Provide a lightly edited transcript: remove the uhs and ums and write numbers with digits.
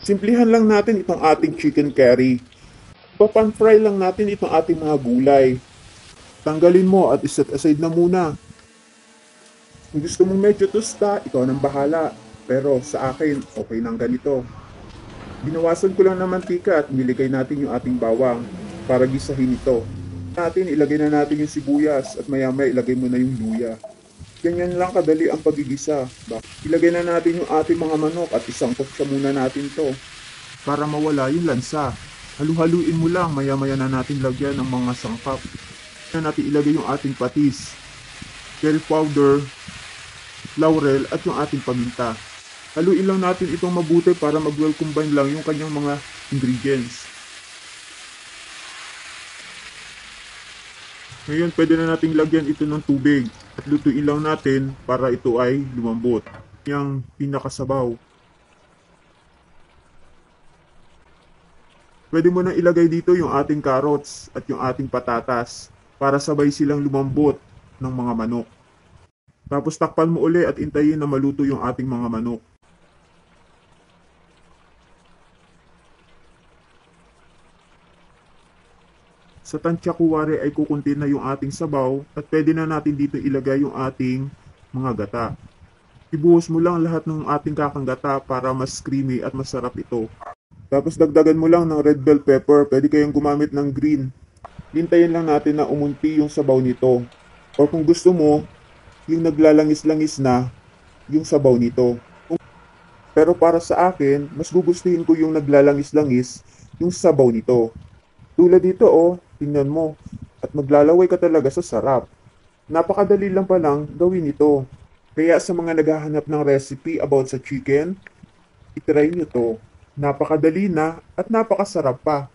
Simplihan lang natin itong ating chicken curry. Papan-fry lang natin itong ating mga gulay. Tanggalin mo at iset aside na muna. Kung gusto mong medyo tosta, ikaw nang bahala. Pero sa akin, okay nang ganito. Binawasan ko lang ng mantika at niligay natin yung ating bawang para gisahin ito. Ilagay na natin yung sibuyas at maya-maya ilagay mo na yung luya. Ganyan lang kadali ang pagigisa. Ilagay na natin yung ating mga manok at isangkot siya muna natin to para mawala yung lansa. Halu-haluin mo lang, maya-maya na natin lagyan ng mga sangkap. Na natin ilagay yung ating patis, curry powder, laurel at yung ating paminta. Haluin lang natin itong mabuti para mag-well combine lang yung kanyang mga ingredients. Ngayon, pwede na nating lagyan ito ng tubig at lutuin lang natin para ito ay lumambot. Yung pinakasabaw. Pwede mo na ilagay dito yung ating carrots at yung ating patatas para sabay silang lumambot ng mga manok. Tapos takpan mo uli at intayin na maluto yung ating mga manok. Sa tansya kuwari ay kukunti na yung ating sabaw at pwede na natin dito ilagay yung ating mga gata. Ibuhos mo lang lahat ng ating kakanggata para mas creamy at masarap ito. Tapos dagdagan mo lang ng red bell pepper, pwede kayong gumamit ng green. Hintayin lang natin na umunti yung sabaw nito. O kung gusto mo, yung naglalangis-langis na yung sabaw nito. Pero para sa akin, mas gugustuhin ko yung naglalangis-langis yung sabaw nito. Tulad dito tingnan mo. At maglalaway ka talaga sa sarap. Napakadali lang palang gawin ito. Kaya sa mga naghahanap ng recipe about sa chicken, itry nyo to. Napakadali na at napakasarap pa.